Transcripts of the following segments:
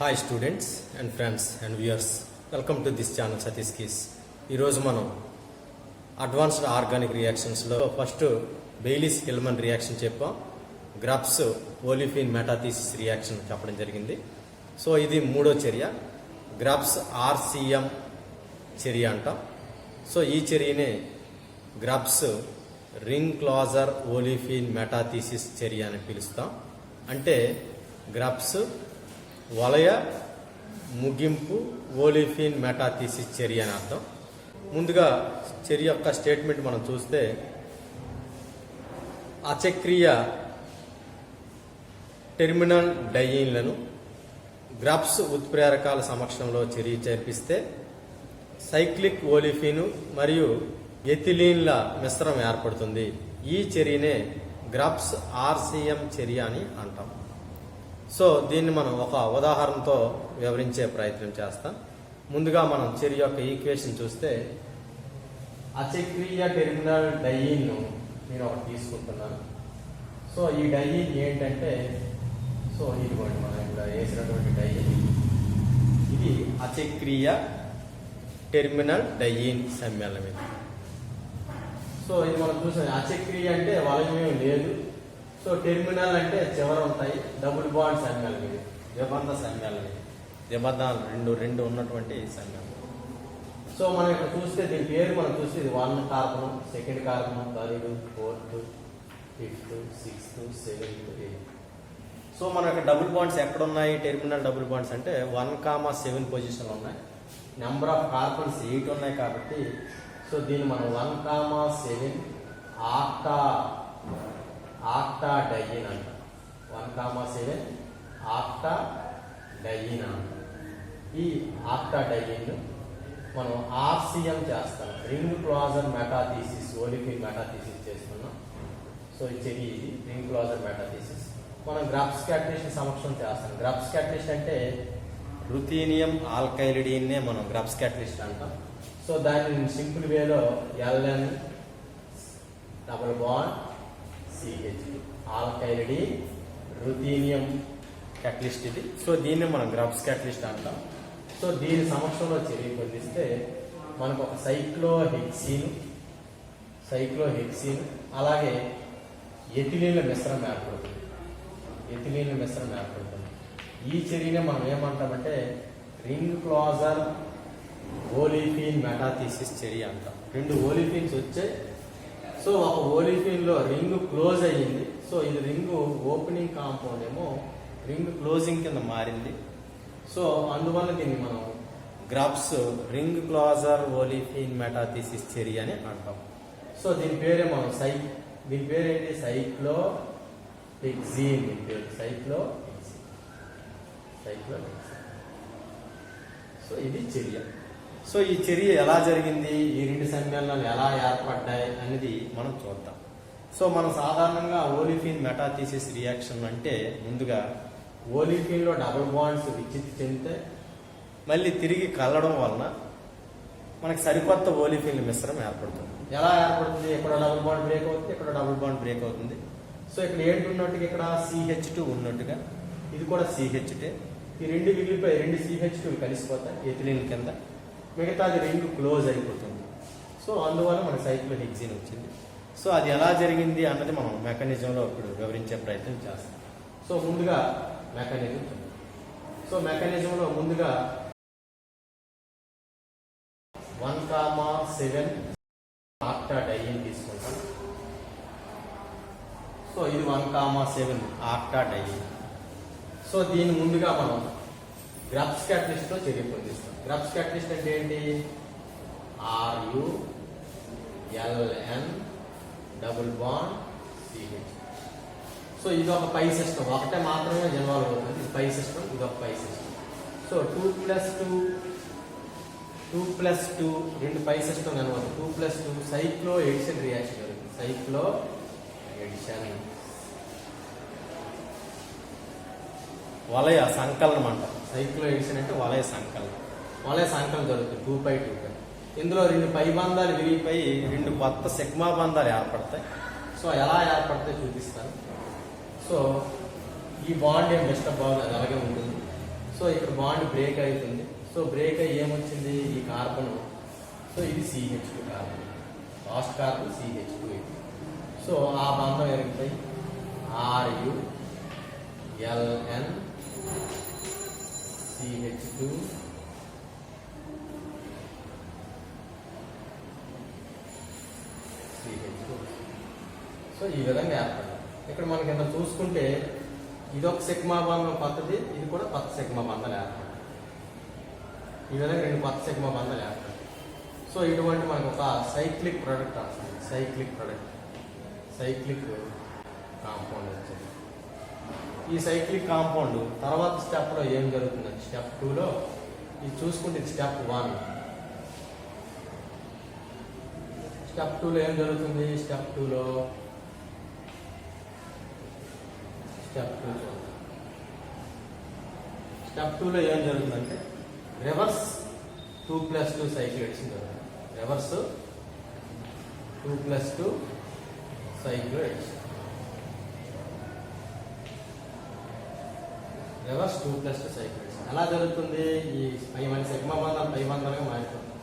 Hi students and friends and viewers, welcome to this channel Satish keys. ఈరోజు మనం advanced organic రియాక్షన్స్లో first Baylis Hillman reaction చెప్పాం, Grubbs olefin metathesis reaction చెప్పడం జరిగింది. So ఇది మూడో చర్య, గ్రాప్స్ ఆర్సిఎం చర్య అంటాం. సో ఈ చర్యనే గ్రాప్స్ రింగ్ క్లాజర్ ఓలిఫిన్ మెటాథీసిస్ చర్య అని పిలుస్తాం. అంటే గ్రాప్స్ వలయ ముగింపు ఓలిఫిన్ మెటాథీసిస్ చర్య అని అర్థం. ముందుగా చర్య యొక్క స్టేట్మెంట్ మనం చూస్తే, అచక్రీయ టెర్మినల్ డైయిన్లను గ్రాప్స్ ఉత్ప్రేరకాల సమక్షంలో చర్య చేర్పిస్తే సైక్లిక్ ఓలిఫిన్ మరియు ఎథిలీన్ల మిశ్రమం ఏర్పడుతుంది. ఈ చర్యనే గ్రాప్స్ ఆర్సిఎం చర్య అని అంటాం. సో దీన్ని మనం ఒక ఉదాహరణతో వివరించే ప్రయత్నం చేస్తాం. ముందుగా మనం చర్య యొక్క ఈక్వేషన్ చూస్తే, అచక్రీయ టెర్మినల్ డైయిన్ను నేను ఒకటి తీసుకుంటున్నాను. సో ఈ డైయిన్ ఏంటంటే, సో ఇదిగోండి మనం ఇక్కడ వేసినటువంటి డైయిన్, ఇది అచక్రీయ టెర్మినల్ డైయిన్ సమ్మేళనం. సో ఇది మనం చూసాం, అచక్రీయ అంటే వలయం లేదు, సో టెర్మినల్ అంటే చివర ఉంటాయి, డబుల్ బాండ్ సమ్మేళనం, ఇది ద్విబంధ సమ్మేళనం, ద్విబంధాలు రెండు ఉన్నటువంటి సమ్మేళనం. సో మనం ఇక్కడ చూస్తే దీని పేరు మనం చూస్తే ఇది 1 carbon, second carbon, third, fourth, fifth, sixth, seventh, 8. So మన యొక్క డబుల్ బాండ్స్ ఎక్కడ ఉన్నాయి? టెర్మినల్ డబుల్ బాండ్స్ అంటే 1,7 పొజిషన్లు ఉన్నాయి. నెంబర్ ఆఫ్ కార్బన్స్ 8 ఉన్నాయి కాబట్టి, సో దీన్ని మనం 1,7 ఆక్టా డైయిన్ అంటాం. 1,7 ఆక్టా డైయిన్ అంటాం. ఈ ఆక్టా డైయిన్ మనం ఆర్సిఎం చేస్తాం, రింగ్ క్లాజర్ మెటాథీసిస్ ఓలిఫిన్ మెటాథీసిస్ చేస్తున్నాం. సో ఇది రింగ్ క్లాజర్ మెటాథీసిస్ మనం గ్రాప్స్ క్యాటలిస్ట్ సమక్షం చేస్తాం. గ్రాప్స్ క్యాటలిస్ట్ అంటే రుథీనియం ఆల్కైలిడీన్నే మనం గ్రాప్స్ క్యాటలిస్ట్ అంటాం. సో దాన్ని సింపుల్ వేలో LN double bond CH alkylidene ruthenium catalyst ఇది. సో దీన్ని మనం గ్రాప్స్ క్యాటలిస్ట్ అంటాం. సో దీని సమక్షంలో చర్య పొందిస్తే మనకు ఒక సైక్లోహెక్సిన్ అలాగే ఎథిలీన్ల మిశ్రమం ఏర్పడుతుంది. ఈ చర్యనే మనం ఏమంటామంటే రింగ్ క్లాజర్ ఓలిఫిన్ మెటాథీసిస్ చర్య అంటాం. 2 ఓలిఫిన్స్ వచ్చాయి. సో ఒక ఓలిఫిన్ లో రింగ్ క్లోజ్ అయ్యింది. సో ఇది రింగ్ ఓపెనింగ్ కాంపౌండ్ ఏమో రింగ్ క్లోజింగ్ కింద మారింది. సో అందువల్ల దీన్ని మనం గ్రాప్స్ రింగ్ క్లాజర్ ఓలిఫిన్ మెటాథీసిస్ చర్య అని అంటాం. సో దీని పేరే మనం దీని పేరేంటి? సైక్లోహెక్సిన్. సో ఇది చర్య. సో ఈ చర్య ఎలా జరిగింది, ఈ 2 సమ్మేళనాలు ఎలా ఏర్పడ్డాయి అనేది మనం చూద్దాం. సో మనం సాధారణంగా ఓలిఫిన్ మెటాథీసిస్ రియాక్షన్ అంటే ముందుగా ఓలిఫిన్లో డబుల్ బాండ్స్ విచ్ఛిత్తి చెందితే మళ్ళీ తిరిగి కలవడం వలన మనకి సరికొత్త ఓలిఫిన్ల మిశ్రమం ఏర్పడుతుంది. ఎలా ఏర్పడుతుంది? ఇక్కడ డబుల్ బాండ్ బ్రేక్ అవుతుంది, ఇక్కడ డబుల్ బాండ్ బ్రేక్ అవుతుంది. సో ఇక్కడ ఏంటి ఉన్నట్టుగా, ఇక్కడ CH2 ఉన్నట్టుగా, ఇది కూడా CH2. ఈ 2 విగిలిపోయి 2 CH2 కలిసిపోతాయి ఎథిలీన్ కింద, మిగతాది రింగ్ క్లోజ్ అయిపోతుంది. సో అందువల్ల మన సైక్లోహెక్సిన్ వచ్చింది. సో అది ఎలా జరిగింది అన్నది మనం మెకానిజంలో ఇప్పుడు వివరించే ప్రయత్నం చేస్తాం. సో ముందుగా మెకానిజం. సో మెకానిజంలో ముందుగా 1,7 ఆక్టా డైయిన్ తీసుకుంటాం. సో ఇది 1,7 ఆక్టా డైయిన్. సో దీని ముందుగా మనం గ్రాప్స్ క్యాటలిస్ట్ తో చర్య పొందిస్తాం. గ్రాప్స్ క్యాటలిస్ట్ అంటే ఏంటి? RuLN double bond CH. So ఇది ఒక పై సిస్టమ్, ఒకటే మాత్రమే ఇన్వాల్వ్ అవుతుంది. ఇది పై సిస్టమ్, ఇది ఒక పై సిస్టమ్. సో 2+2 2 పై సిస్టమ్ అనమాట. 2+2 సైక్లో ఎడిషన్ రియాక్షన్ జరుగుతుంది. సైక్లో ఎడిషన్ వలయ సంకలనం అంటాం. సైక్లో ఎడిషన్ అంటే వలయ సంకలనం జరుగుతుంది 2π. ఇందులో 2 పై బంధాలు విరిగిపోయి 2 కొత్త సిగ్మా బంధాలు ఏర్పడతాయి. సో ఎలా ఏర్పడతాయి చూపిస్తాను. సో ఈ బాండ్ ఏం డిస్టర్బ్ అవ్వదు, అది అలాగే ఉంటుంది. సో ఇక్కడ బాండ్ బ్రేక్ అవుతుంది. సో బ్రేక్ అయ్యి ఏమొచ్చింది, ఈ కార్బన్, సో ఇది CH2 carbon, last carbon CH2 ఇది. సో ఆ బంధం ఎరుగుతాయి, RuLN CH2 CH2. సో ఈ విధంగా ఏర్పడాలి. ఇక్కడ మనకి ఎంత చూసుకుంటే ఇది ఒక సిగ్మా బంధం కొత్తది, ఇది కూడా కొత్త సిగ్మా బంధాలు ఏర్పడాలి. ఈ విధంగా రెండు కొత్త సిగ్మా బంధాలు ఏర్పడాలి. సో ఇటువంటి మనకు ఒక సైక్లిక్ ప్రోడక్ట్ వస్తుంది, సైక్లిక్ కాంపౌండ్ వచ్చింది. ఈ సైక్లిక్ కాంపౌండ్ తర్వాత స్టెప్లో ఏం జరుగుతుందంటే స్టెప్ 2లో ఇది చూసుకుంటే ఇది స్టెప్ 1. స్టెప్ 2లో ఏం జరుగుతుంది, స్టెప్ 2లో ఏం జరుగుతుందంటే రివర్స్ 2+2 సైక్లోహెక్సేన్ జరుగుతుంది. రివర్స్ 2+2 సైక్లోహెక్సేన్, రివర్స్ 2+2 సైక్లోహెక్సేన్ ఎలా జరుగుతుంది, ఈ మన సిగ్మా బంధాలు పై బంధాలుగా మారిపోతుంది.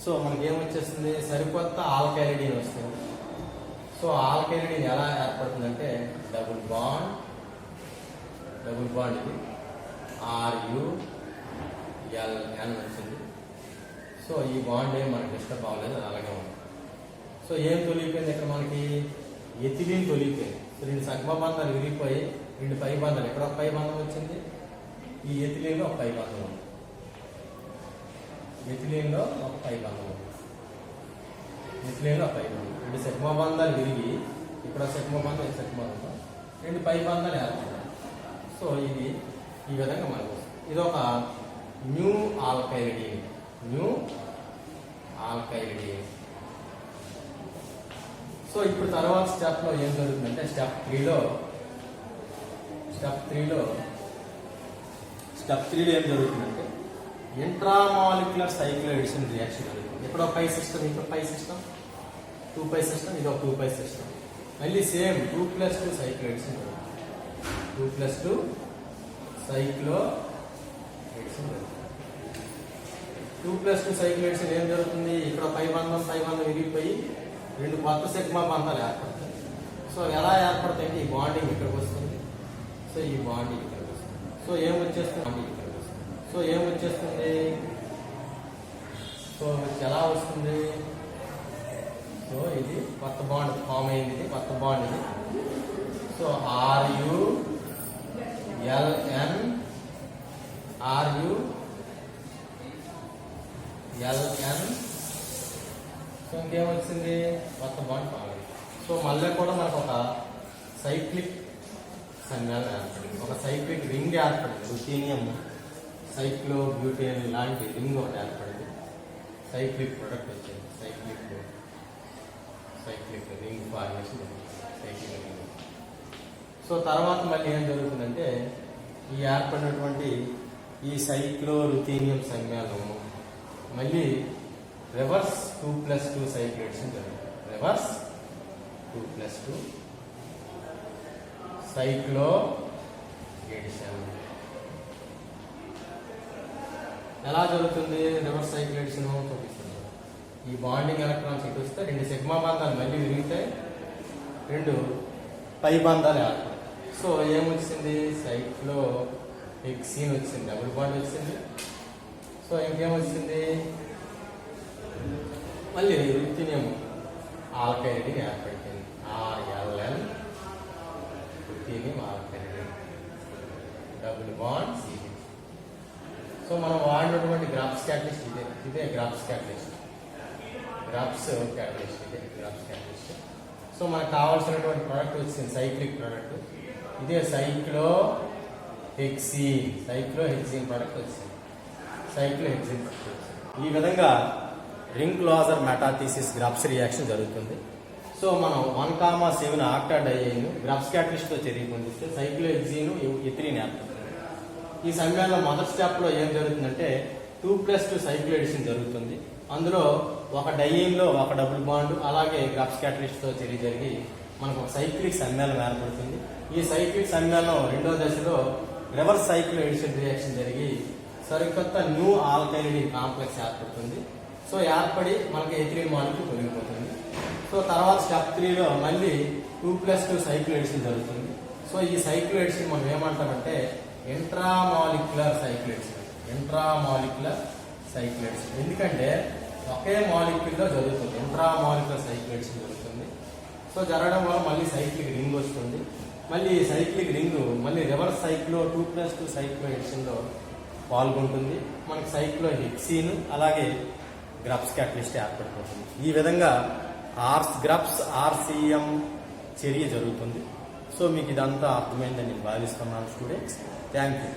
సో మనకి ఏమొచ్చేస్తుంది, సరికొత్త ఆల్కైలిడీన్ వస్తుంది. సో ఆల్కైలిడీన్ ఎలా ఏర్పడుతుందంటే డబుల్ బాండ్ ఇది RuLN వచ్చింది. సో ఈ బాండ్ ఏం మనకి డిస్టర్బ్ అవ్వలేదు, అలాగే ఉంది. సో ఏం తొలిగిపోయింది, ఇక్కడ మనకి ఎథిలీన్ తొలిగిపోయింది. సో రెండు సగ్మ బంధాలు విరిగిపోయి రెండు పై బంధాలు, ఇక్కడ ఒక పై బంధం వచ్చింది, ఈ ఎథిలీన్లో ఒక పై బంధం ఉంది, ఎథిలీన్లో ఒక పై బంధం ఉంది, ఎథిలీన్లో పై బంధం. రెండు సగ్మ బంధాలు విరిగి ఇక్కడ సగ్మ బంధం, సగ్మ బంధం, రెండు పై బంధాలు ఏర్పడాలి. సో ఇది ఈ విధంగా మనకు వస్తుంది. ఇది ఒక న్యూ ఆల్కైలిడీన్. సో ఇప్పుడు తర్వాత స్టెప్లో ఏం జరుగుతుందంటే స్టెప్ 3లో ఏం జరుగుతుందంటే ఇంట్రామాలిక్యులర్ సైక్లోహెక్సేన్ రియాక్షన్ జరుగుతుంది. ఇక్కడ ఒక పై సిస్టమ్, ఇక్కడ పై సిస్టమ్, 2π సిస్టమ్, ఇది ఒక 2π సిస్టమ్. మళ్ళీ సేమ్ 2+2 సైక్లోహెక్సేన్ జరుగుతుంది. 2+2 సైక్లోహెక్సేన్ జరుగుతుంది. 2+2 సైక్లోహెక్సేన్ ఏం జరుగుతుంది, ఇక్కడ పై బంధం విరిగిపోయి రెండు కొత్త సిగ్మా బంధాలు ఏర్పడతాయి. సో ఎలా ఏర్పడతాయంటే ఈ బాండింగ్ ఇక్కడికి వస్తుంది. సో ఈ బాండింగ్ ఇక్కడికి వస్తుంది. సో ఏమొచ్చేస్తుంది, సో ఎలా వస్తుంది, సో ఇది కొత్త బాండ్ ఫామ్ అయింది, ఇది కొత్త బాండ్ ఇది. So RuLN. సో ఇంకేమొచ్చింది, కొత్త బాండ్ ఫామ్ అయింది. సో మళ్ళీ కూడా మనకు ఒక సైక్లిక్ సన్యాలు ఏర్పడింది, ఒక సైక్లిక్ రింగ్ ఏర్పడింది. రుథీనియం సైక్లోబ్యూటేన్ లాంటి రింగ్ ఒకటి ఏర్పడింది. సైక్లిక్ ప్రొడక్ట్ వచ్చింది, cyclic ring formation, cyclic ring. So తర్వాత మళ్ళీ ఏం జరుగుతుందంటే ఈ ఏర్పడినటువంటి ఈ సైక్లోరుథీనియం సమ్యాలను మళ్ళీ రివర్స్ 2+2 సైక్లోహెక్సేన్ జరుగుతుంది. రివర్స్ 2+2 సైక్లోహెక్సేన్ ఎలా జరుగుతుంది, రివర్స్ సైక్లోహెక్సేన్ చూపిస్తుంది. ఈ బాండింగ్ ఎలక్ట్రాన్స్ ఇటు వస్తే రెండు సిగ్మా బంధాలు మళ్ళీ విరిగితాయి, రెండు పై బంధాలు ఏర్పడతాయి. సో ఏమొచ్చింది, సైక్లోహెక్సేన్ వచ్చింది, డబుల్ బాండ్ వచ్చింది. సో ఇంకేమొచ్చింది, మళ్ళీ రుథీనియం ఆల్కైలిడీన్ ఏర్పడుతుంది, RLN ruthenium alkylidene, double bond CH. So మనం వాడినటువంటి గ్రాఫ్స్ క్యాటలిస్ట్ ఇదే గ్రాఫ్స్ క్యాటలిస్ట్. సో మనకు కావాల్సినటువంటి ప్రోడక్ట్ వచ్చింది, సైక్లిక్ ప్రోడక్ట్. ఇదే సైక్లోహెక్సేన్ ప్రోడక్ట్ వచ్చింది, ఈ విధంగా ring closure metathesis Grubbs reaction జరుగుతుంది. సో మనం 1,7 ఆక్టాడైన్ గ్రాఫ్స్ క్యాటలిస్ట్ తో చర్య పొందిస్తే సైక్లోహెక్సేన్ ఎథిలీన్ ఏర్పడుతుంది. ఈ సమయంలో మొదటి స్టెప్ లో ఏం జరుగుతుందంటే 2+2 సైక్లోహెక్సేన్ జరుగుతుంది. అందులో ఒక డైయిన్లో ఒక డబుల్ బాండ్, అలాగే గ్రాఫ్స్ క్యాటలిస్ట్ తో చర్య జరిగి మనకు ఒక సైక్లిక్ సమ్మేళనం ఏర్పడుతుంది. ఈ సైక్లిక్ సమ్మేళనం రెండో దశలో రివర్స్ సైక్లో ఎడిషన్ రియాక్షన్ జరిగి సరికొత్త న్యూ ఆల్కైలిన్ కాంప్లెక్స్ ఏర్పడుతుంది. సో ఏర్పడి మనకి ఎథిలీన్ మాలిక్యూల్ తొలగిపోతుంది. సో తర్వాత స్టెప్ 3లో మళ్ళీ 2+2 సైక్లో ఎడిషన్ జరుగుతుంది. సో ఈ సైక్లో ఎడిషన్ మనం ఏమంటామంటే ఇంట్రామాలిక్యులర్ సైక్లో ఎడిషన్. ఇంట్రామాలిక్యులర్ సైక్లో ఎడిషన్ ఎందుకంటే ఒకే మాలిక్యూల్లో జరుగుతుంది. ఇంట్రామాలిక్యులర్ సైక్లో ఎడిషన్ జరుగుతుంది. సో జరగడం వల్ల మళ్ళీ సైక్లిక్ రింగ్ వస్తుంది. మళ్ళీ ఈ సైక్లిక్ రింగ్ మళ్ళీ రివర్స్ సైక్లో 2+2 సైక్లో ఎడిషన్లో పాల్గొంటుంది. మనకి సైక్లో హెక్సీన్ అలాగే గ్రబ్స్ క్యాటలిస్ట్ ఏర్పడిపోతుంది. ఈ విధంగా గ్రబ్స్ RCM చర్య జరుగుతుంది. సో మీకు ఇదంతా అర్థమైందని నేను భావిస్తున్నాను స్టూడెంట్స్. Thank you.